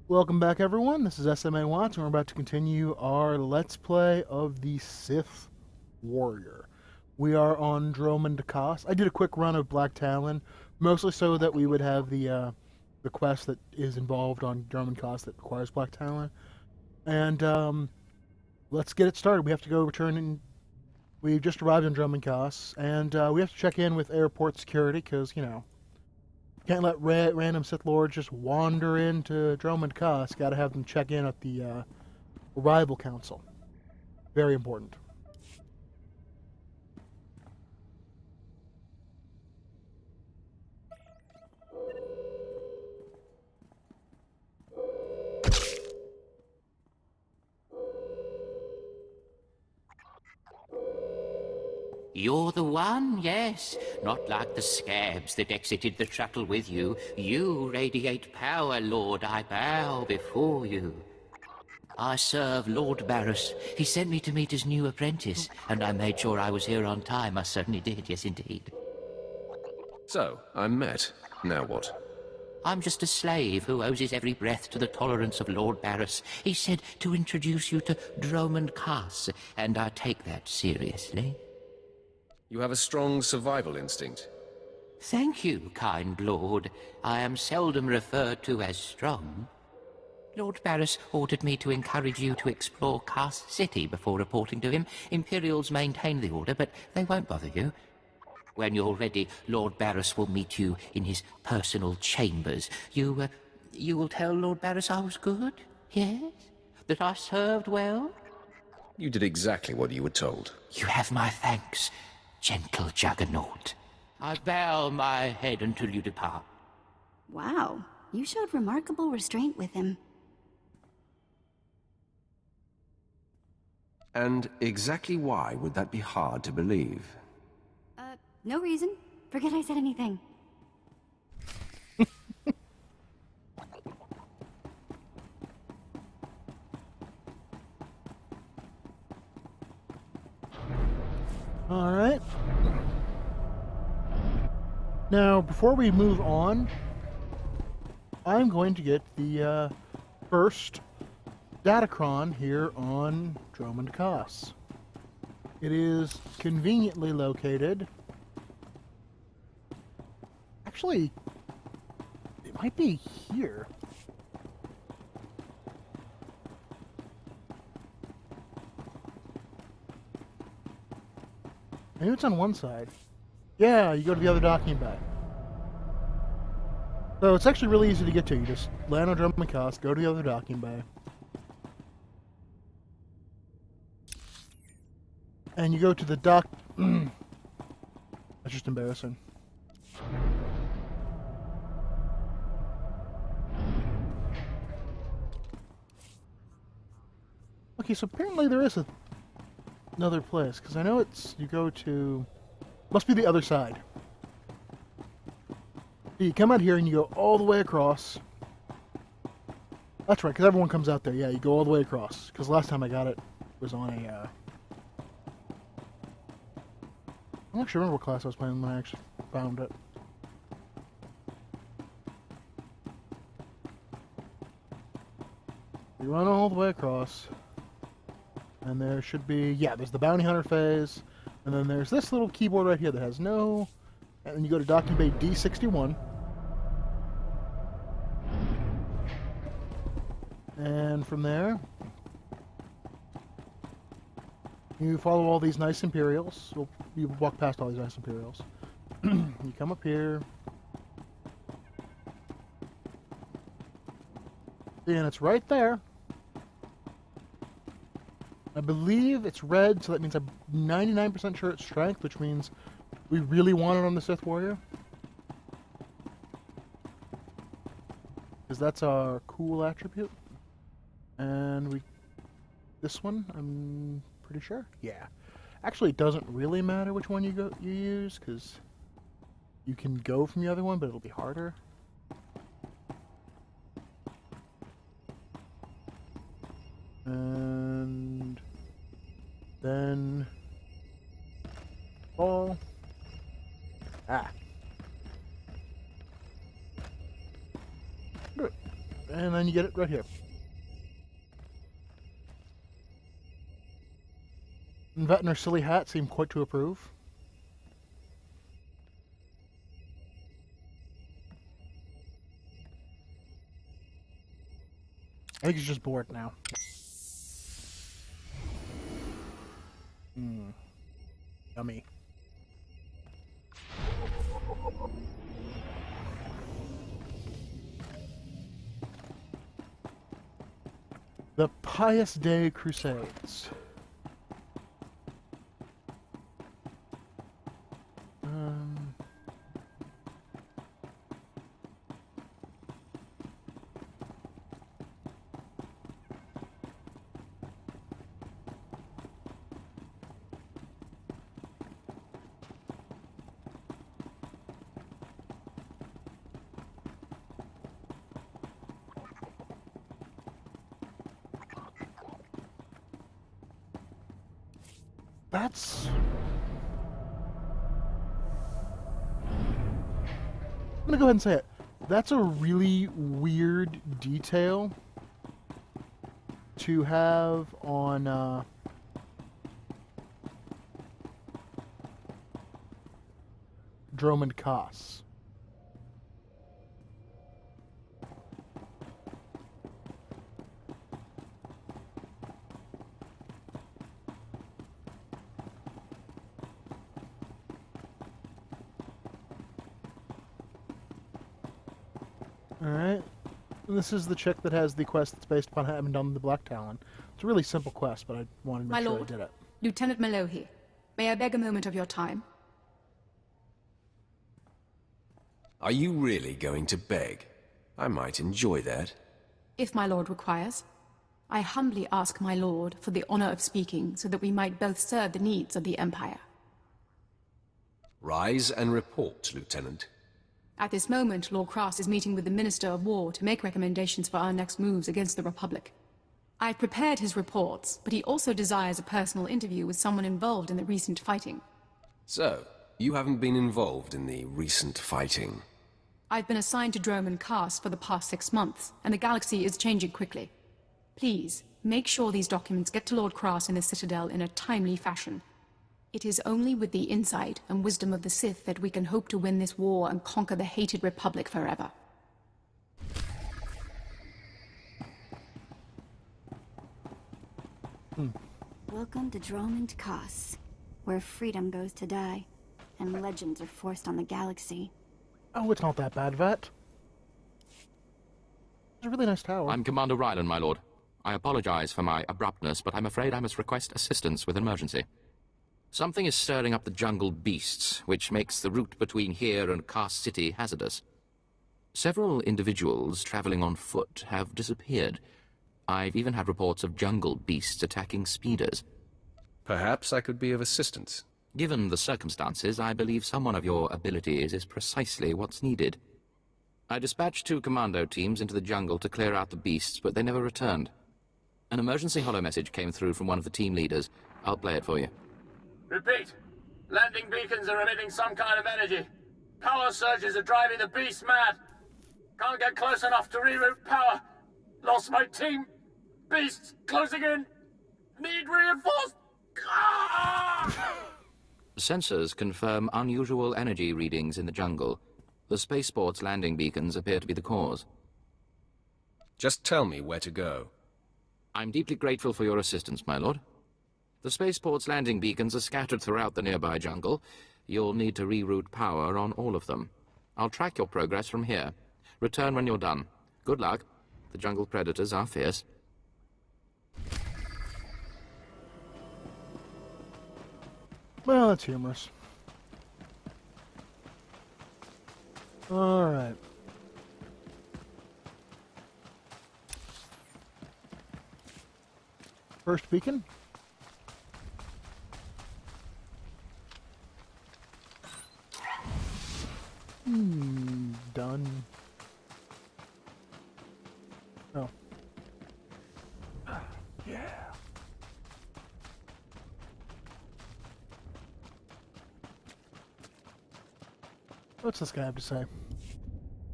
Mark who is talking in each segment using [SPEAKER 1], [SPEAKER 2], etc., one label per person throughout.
[SPEAKER 1] Welcome back, everyone. This is SMA Watts, and we're about to continue our Let's Play of the Sith Warrior. We are on Dromund Kaas. I did a quick run of Black Talon, mostly so that we would have the quest that is involved on Dromund Kaas that requires Black Talon. And let's get it started. We have to go return, and we've just arrived in Dromund Kaas, and we have to check in with airport security because, you know, can't let random Sith Lords just wander into Dromund Kaas. Gotta have them check in at the Arrival Council. Very important.
[SPEAKER 2] You're the one, yes. Not like the scabs that exited the shuttle with you. You radiate power, Lord. I bow before you. I serve Lord Barris. He sent me to meet his new apprentice, and I made sure I was here on time. I certainly did, yes indeed.
[SPEAKER 3] So, I'm met. Now what?
[SPEAKER 2] I'm just a slave who owes his every breath to the tolerance of Lord Barris. He said to introduce you to Dromund Kaas, and I take that seriously.
[SPEAKER 3] You have a strong survival instinct.
[SPEAKER 2] Thank you, kind lord. I am seldom referred to as strong. Lord Barris ordered me to encourage you to explore Kaas City before reporting to him. Imperials maintain the order, but they won't bother you. When you're ready, Lord Barris will meet you in his personal chambers. You will tell Lord Barris I was good? Yes? That I served well?
[SPEAKER 3] You did exactly what you were told.
[SPEAKER 2] You have my thanks, gentle juggernaut. I bow my head until you depart.
[SPEAKER 4] Wow, you showed remarkable restraint with him.
[SPEAKER 3] And exactly why would that be hard to believe?
[SPEAKER 4] No reason. Forget I said anything.
[SPEAKER 1] Alright. Now, before we move on, I'm going to get the first datacron here on Dromund Kaas. It is conveniently located. Actually, it might be here. Maybe it's on one side. Yeah, you go to the other docking bay. So it's actually really easy to get to. You just land on Dromund Kaas, go to the other docking bay. And you go to the dock... That's just embarrassing. Okay, so apparently there is another place, because I know it's... You go to... Must be the other side. You come out here and you go all the way across. That's right, because everyone comes out there. Yeah, you go all the way across. Because last time I got it was on a... I don't actually remember what class I was playing when I actually found it. You run all the way across. And there should be... Yeah, there's the Bounty Hunter phase. And then there's this little keyboard right here that has no... And then you go to Docking Bay D61. And from there, you follow all these nice Imperials. You walk past all these nice Imperials. You come up here. And it's right there. I believe it's red, so that means I'm 99% sure it's strength, which means we really want it on the Sith Warrior. Because that's our cool attribute. And this one, I'm pretty sure. Yeah. Actually, it doesn't really matter which one you use, because you can go from the other one, but it'll be harder. And then fall. Ah. and then you get it right here. And Vet and her silly hat seem quite to approve. I think he's just bored now. Yummy. The Pious Day Crusades. That's... I'm gonna go ahead and say it. That's a really weird detail to have on Dromund Kaas. Alright. This is the chick that has the quest that's based upon having done the Black Talon. It's a really simple quest, but I wanted to make sure I did it.
[SPEAKER 5] Lieutenant Malora, may I beg a moment of your time?
[SPEAKER 3] Are you really going to beg? I might enjoy that.
[SPEAKER 5] If my lord requires. I humbly ask my lord for the honor of speaking so that we might both serve the needs of the Empire.
[SPEAKER 3] Rise and report, Lieutenant.
[SPEAKER 5] At this moment, Lord Kaas is meeting with the Minister of War to make recommendations for our next moves against the Republic. I've prepared his reports, but he also desires a personal interview with someone involved in the recent fighting.
[SPEAKER 3] So, you haven't been involved in the recent fighting?
[SPEAKER 5] I've been assigned to Dromund Kaas for the past 6 months, and the galaxy is changing quickly. Please, make sure these documents get to Lord Kaas in the Citadel in a timely fashion. It is only with the insight and wisdom of the Sith that we can hope to win this war and conquer the hated Republic forever.
[SPEAKER 4] Welcome to Dromund Kaas, where freedom goes to die, and legends are forced on the galaxy.
[SPEAKER 1] Oh, it's not that bad, Vet. It's a really nice tower.
[SPEAKER 6] I'm Commander Ryland, my lord. I apologize for my abruptness, but I'm afraid I must request assistance with an emergency. Something is stirring up the jungle beasts, which makes the route between here and Kaas City hazardous. Several individuals traveling on foot have disappeared. I've even had reports of jungle beasts attacking speeders.
[SPEAKER 3] Perhaps I could be of assistance.
[SPEAKER 6] Given the circumstances, I believe someone of your abilities is precisely what's needed. I dispatched 2 commando teams into the jungle to clear out the beasts, but they never returned. An emergency holo message came through from one of the team leaders. I'll play it for you.
[SPEAKER 7] Repeat. Landing beacons are emitting some kind of energy. Power surges are driving the beast mad. Can't get close enough to reroute power. Lost my team. Beasts closing in. Need reinforced.
[SPEAKER 6] Sensors confirm unusual energy readings in the jungle. The spaceport's landing beacons appear to be the cause.
[SPEAKER 3] Just tell me where to go.
[SPEAKER 6] I'm deeply grateful for your assistance, my lord. The spaceport's landing beacons are scattered throughout the nearby jungle. You'll need to reroute power on all of them. I'll track your progress from here. Return when you're done. Good luck. The jungle predators are fierce.
[SPEAKER 1] Well, that's humorous. Alright. First beacon. Done. Oh. Yeah. What's this guy have to say?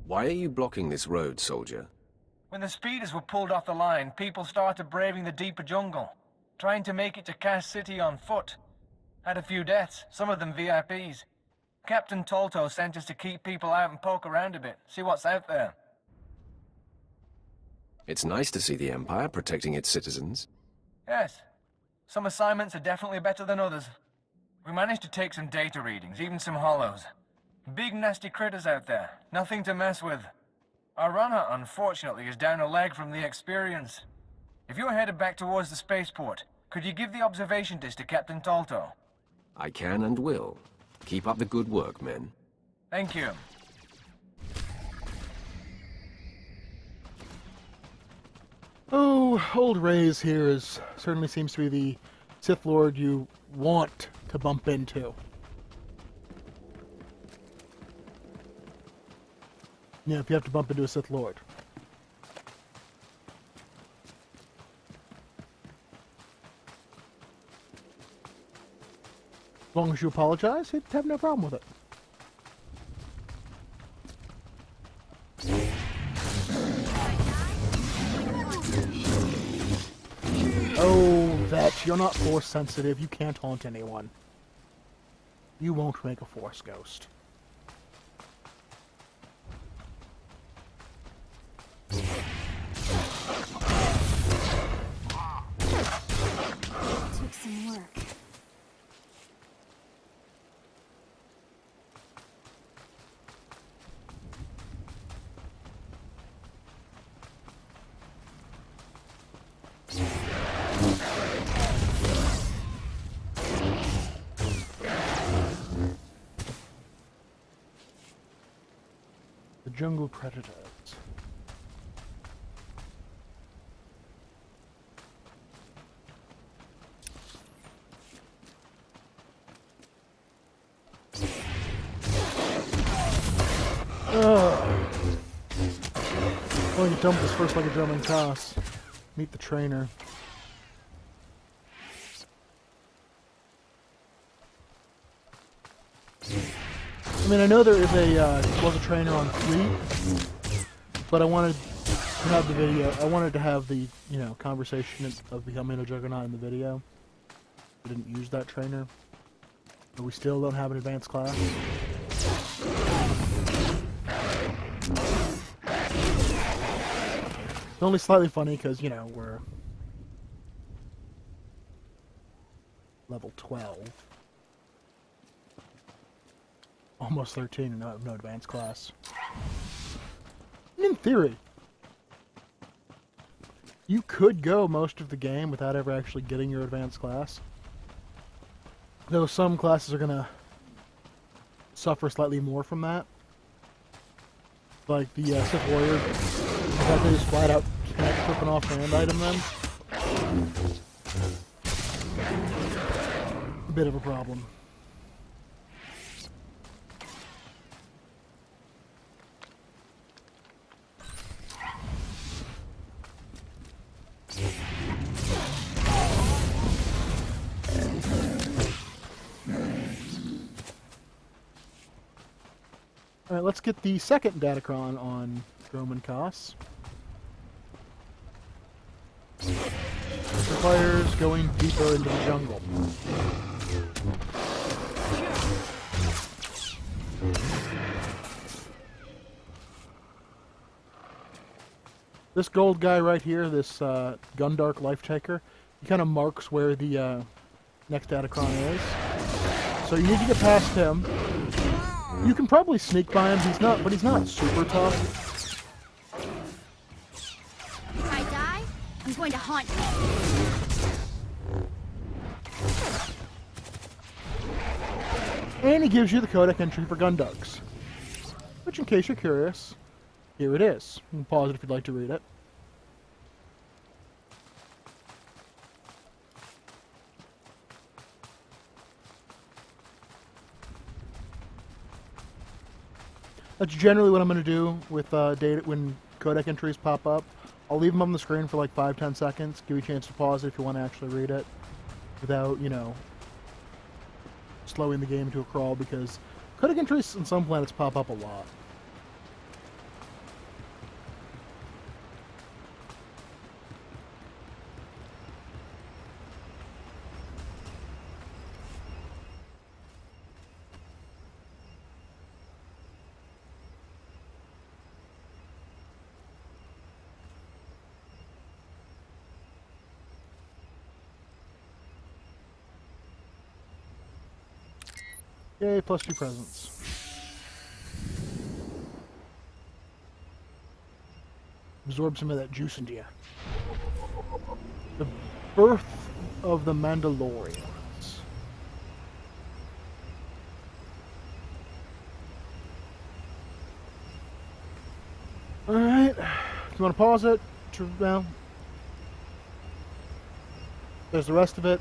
[SPEAKER 3] Why are you blocking this road, soldier?
[SPEAKER 8] When the speeders were pulled off the line, people started braving the deeper jungle, trying to make it to Kaas City on foot. Had a few deaths, some of them VIPs. Captain Tolto sent us to keep people out and poke around a bit, see what's out there.
[SPEAKER 3] It's nice to see the Empire protecting its citizens.
[SPEAKER 8] Yes. Some assignments are definitely better than others. We managed to take some data readings, even some hollows. Big nasty critters out there, nothing to mess with. Our runner, unfortunately, is down a leg from the experience. If you're headed back towards the spaceport, could you give the observation disc to Captain Tolto?
[SPEAKER 3] I can and will. Keep up the good work, men.
[SPEAKER 8] Thank you.
[SPEAKER 1] Oh, old Reyes here certainly seems to be the Sith Lord you want to bump into. Yeah, if you have to bump into a Sith Lord. As long as you apologize, he'd have no problem with it. Oh, Vet, you're not Force sensitive. You can't haunt anyone. You won't make a Force ghost.
[SPEAKER 4] Took some work.
[SPEAKER 1] The jungle predators. Going to dump this first like a Dromund Kaas. Meet the trainer. I mean, I know there is was a trainer on Fleet, but I wanted to have the video. I wanted to have the, conversation of becoming a Juggernaut in the video. We didn't use that trainer, but we still don't have an advanced class. It's only slightly funny because, we're level 12. Almost 13 and no advanced class. In theory, you could go most of the game without ever actually getting your advanced class. Though some classes are going to suffer slightly more from that. Like the Sith Warrior, in fact they just flat out can't flip an off-brand item then. A bit of a problem. Alright, let's get the second datacron on Dromund Kaas. Requires going deeper into the jungle. This gold guy right here, this Gundark Life Taker, he kind of marks where the next datacron is. So you need to get past him. You can probably sneak by him. But he's not super tough.
[SPEAKER 4] If I die, I'm going to haunt you.
[SPEAKER 1] And he gives you the codec entry for Gundarks. Which, in case you're curious, here it is. You can pause it if you'd like to read it. That's generally what I'm going to do with data when codec entries pop up. I'll leave them on the screen for like 5-10 seconds, give you a chance to pause it if you want to actually read it without, slowing the game to a crawl, because codec entries on some planets pop up a lot. Okay, plus 2 presents. Absorb some of that juice into you. The birth of the Mandalorians. Alright. If you want to pause it, well, there's the rest of it.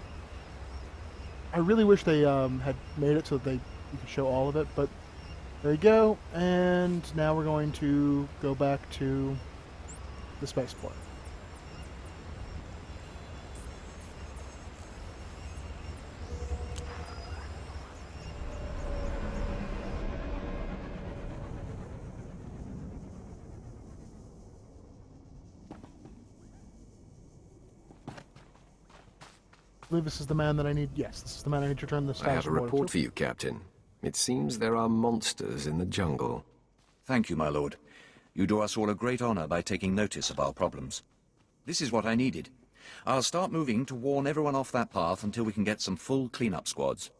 [SPEAKER 1] I really wish they had made it so that you could show all of it, but there you go. And now we're going to go back to the spaceport. I believe this is the man that I need. Yes, this is the man I need to return the status
[SPEAKER 3] I have a
[SPEAKER 1] report
[SPEAKER 3] report
[SPEAKER 1] to.
[SPEAKER 3] for you, Captain. It seems there are monsters in the jungle.
[SPEAKER 9] Thank you, my lord. You do us all a great honor by taking notice of our problems. This is what I needed. I'll start moving to warn everyone off that path until we can get some full cleanup squads.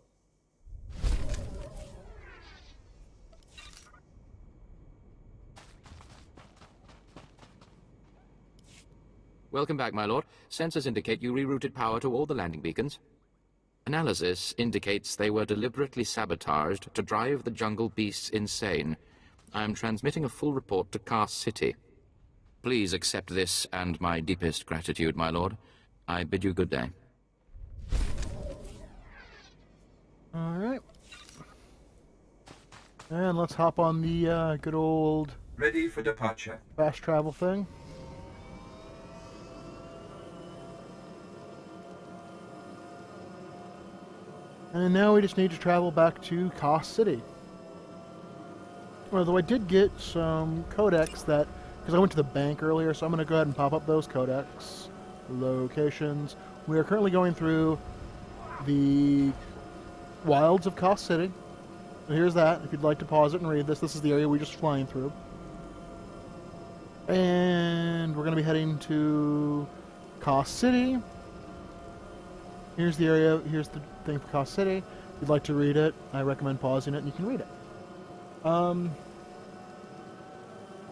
[SPEAKER 6] Welcome back, my lord. Sensors indicate you rerouted power to all the landing beacons. Analysis indicates they were deliberately sabotaged to drive the jungle beasts insane. I am transmitting a full report to Kaas City. Please accept this and my deepest gratitude, my lord. I bid you good day.
[SPEAKER 1] Alright. And let's hop on the good old
[SPEAKER 9] Ready for departure.
[SPEAKER 1] fast travel thing. And now we just need to travel back to Kaas City. Although I did get some codex that, because I went to the bank earlier, so I'm going to go ahead and pop up those codex locations. We are currently going through the wilds of Kaas City. So here's that. If you'd like to pause it and read this, this is the area we're just flying through. And we're going to be heading to Kaas City. Here's the area, here's the thing for Kaas City. If you'd like to read it, I recommend pausing it and you can read it. So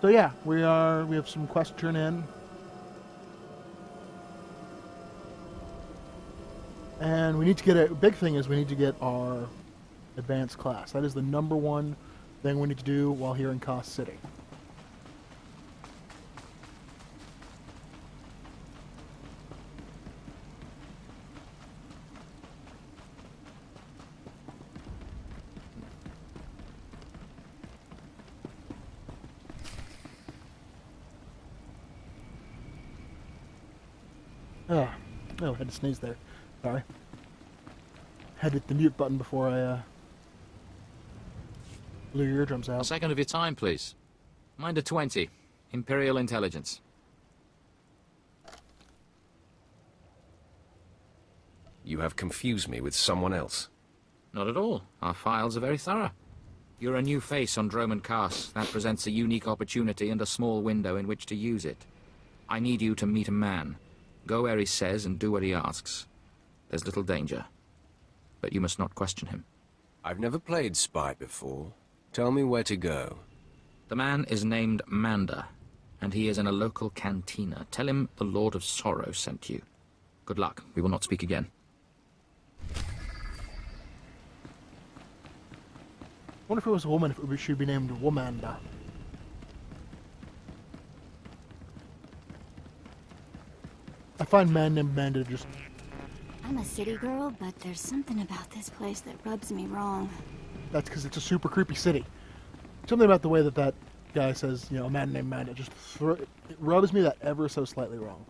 [SPEAKER 1] yeah, we have some quests to turn in. And we need to get a big thing is we need to get our advanced class. That is the #1 thing we need to do while here in Kaas City. Oh, I had to sneeze there. Sorry. Had to hit the mute button before I blew your eardrums
[SPEAKER 6] A
[SPEAKER 1] out.
[SPEAKER 6] second of your time, please. Minder 20. Imperial Intelligence.
[SPEAKER 3] You have confused me with someone else.
[SPEAKER 6] Not at all. Our files are very thorough. You're a new face on Dromund Kaas. That presents a unique opportunity and a small window in which to use it. I need you to meet a man. Go where he says and do what he asks. There's little danger. But you must not question him.
[SPEAKER 3] I've never played spy before. Tell me where to go.
[SPEAKER 6] The man is named Manda, and he is in a local cantina. Tell him the Lord of Sorrow sent you. Good luck. We will not speak again.
[SPEAKER 1] I wonder if it was a woman, if it should be named Womanda. I find man named Manda just...
[SPEAKER 4] I'm a city girl, but there's something about this place that rubs me wrong.
[SPEAKER 1] That's because it's a super creepy city. Something about the way that that guy says, you know, a man named Manda, just it rubs me that ever so slightly wrong.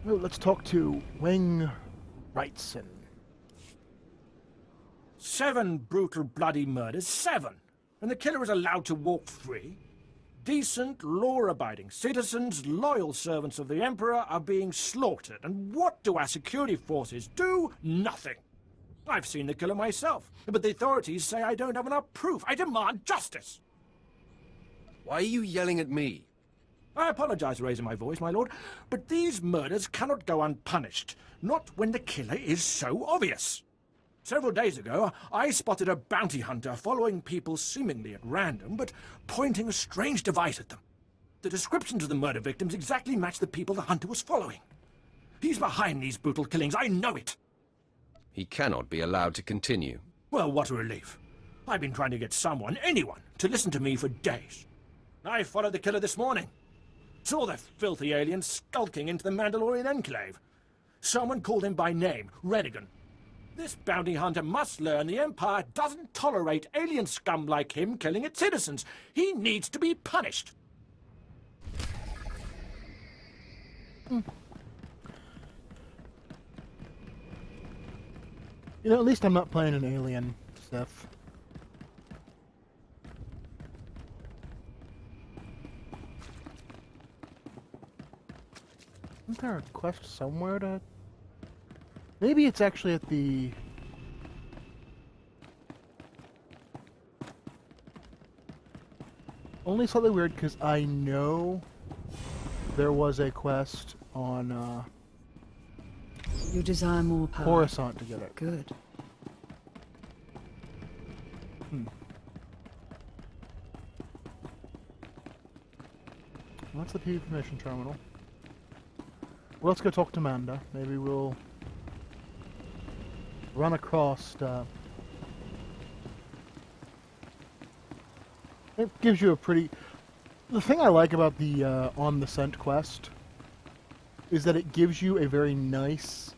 [SPEAKER 1] Oh, let's talk to Wing Wrightson.
[SPEAKER 10] 7 brutal, bloody murders. 7! And the killer is allowed to walk free? Decent, law-abiding citizens, loyal servants of the Emperor are being slaughtered. And what do our security forces do? Nothing. I've seen the killer myself, but the authorities say I don't have enough proof. I demand justice!
[SPEAKER 3] Why are you yelling at me?
[SPEAKER 10] I apologize for raising my voice, my lord, but these murders cannot go unpunished, not when the killer is so obvious. Several days ago, I spotted a bounty hunter following people seemingly at random, but pointing a strange device at them. The descriptions of the murder victims exactly match the people the hunter was following. He's behind these brutal killings, I know it.
[SPEAKER 3] He cannot be allowed to continue.
[SPEAKER 10] Well, what a relief. I've been trying to get someone, anyone, to listen to me for days. I followed the killer this morning. Saw the filthy alien skulking into the Mandalorian enclave. Someone called him by name, Renning. This bounty hunter must learn the Empire doesn't tolerate alien scum like him killing its citizens. He needs to be punished.
[SPEAKER 1] You know, at least I'm not playing an alien Sith. Isn't there a quest somewhere to... Maybe it's actually at the... Only slightly weird, because I know there was a quest on,
[SPEAKER 11] You desire more power.
[SPEAKER 1] Coruscant to get it.
[SPEAKER 11] Good.
[SPEAKER 1] That's the PvP mission terminal. Well, let's go talk to Manda. Maybe we'll run across... It gives you a pretty... The thing I like about the On the Scent quest is that it gives you a very nice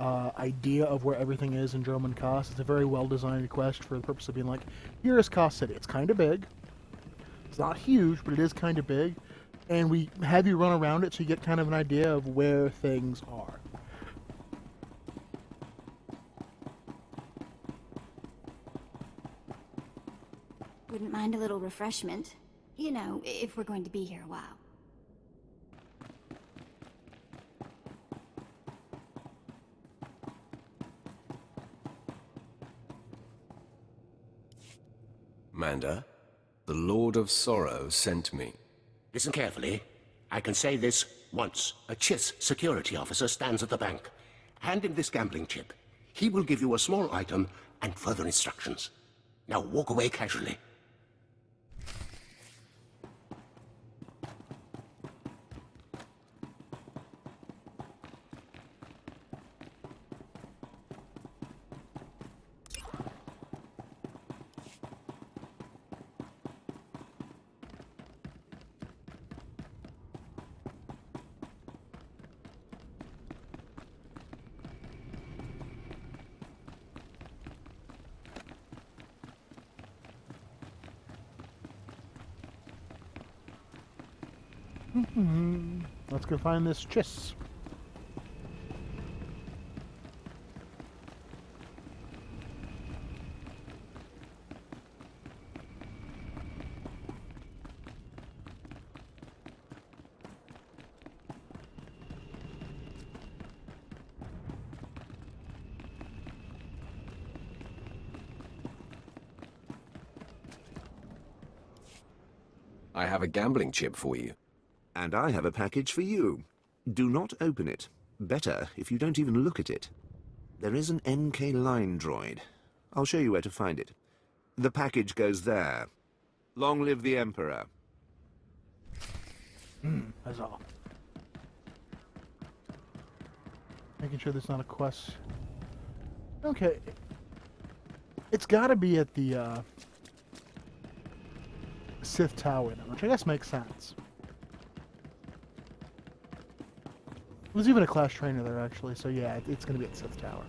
[SPEAKER 1] idea of where everything is in Dromund Kaas. It's a very well-designed quest for the purpose of being like, here is Kaas City. It's kind of big. It's not huge, but it is kind of big. And we have you run around it so you get kind of an idea of where things are.
[SPEAKER 4] Wouldn't mind a little refreshment. You know, if we're going to be here a while.
[SPEAKER 3] Manda, the Lord of Sorrow sent me.
[SPEAKER 12] Listen carefully. I can say this once. A Chiss security officer stands at the bank. Hand him this gambling chip. He will give you a small item and further instructions. Now walk away casually.
[SPEAKER 1] Let's go find this Chiss.
[SPEAKER 3] I have a gambling chip for you.
[SPEAKER 13] And I have a package for you. Do not open it. Better if you don't even look at it. There is an MK line droid. I'll show you where to find it. The package goes there. Long live the Emperor.
[SPEAKER 1] Huzzah. Making sure there's not a quest. Okay. It's gotta be at the, Sith Tower, then, which I guess makes sense. There's even a class trainer there, actually, so yeah, it's going to be at Sith Tower.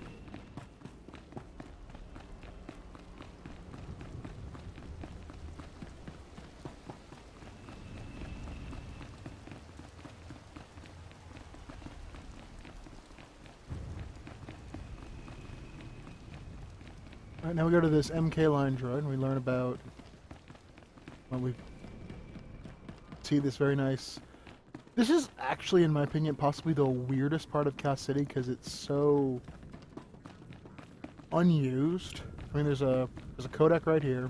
[SPEAKER 1] Alright, now we go to this MK line droid, and we learn about... Well, we see this very nice... This is actually, in my opinion, possibly the weirdest part of Kaas City because it's so unused. I mean, there's a codec right here.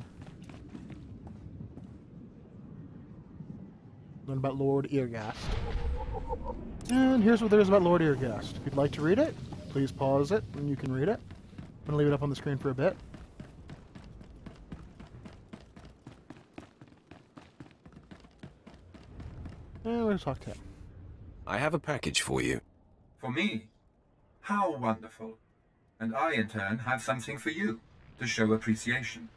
[SPEAKER 1] Learn about Lord Eargast. And here's what there is about Lord Eargast. If you'd like to read it, please pause it and you can read it. I'm going to leave it up on the screen for a bit. And we're going to talk to him.
[SPEAKER 3] I have a package for you.
[SPEAKER 14] For me? How wonderful. And I, in turn, have something for you, to show appreciation.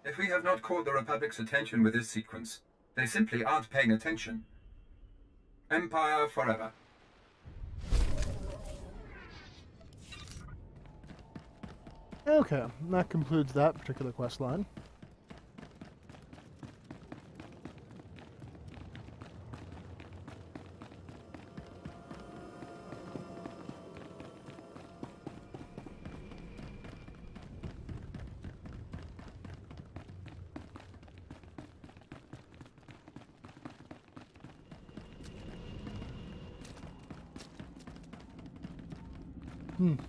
[SPEAKER 14] If we have not caught the Republic's attention with this sequence, they simply aren't paying attention. Empire forever.
[SPEAKER 1] Okay, that concludes that particular quest line.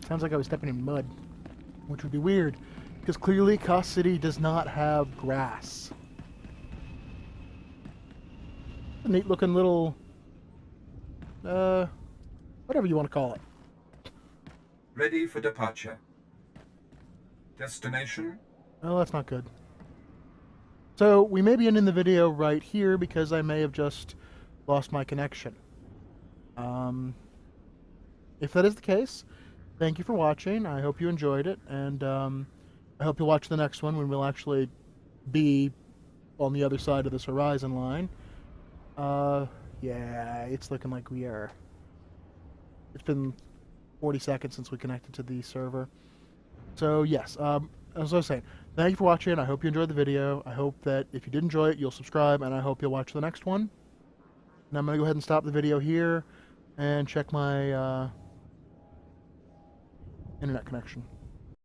[SPEAKER 1] Sounds like I was stepping in mud, which would be weird, because clearly Kaas City does not have grass. A neat looking little, whatever you want to call it.
[SPEAKER 14] Ready for departure. Destination?
[SPEAKER 1] Oh, that's not good. So, we may be ending the video right here because I may have just lost my connection. If that is the case, thank you for watching. I hope you enjoyed it, and I hope you'll watch the next one when we'll actually be on the other side of this horizon line. Yeah, it's looking like we are. It's been 40 seconds since we connected to the server. So, yes, as I was saying, thank you for watching. I hope you enjoyed the video. I hope that if you did enjoy it, you'll subscribe, and I hope you'll watch the next one. And I'm going to go ahead and stop the video here and check my internet connection.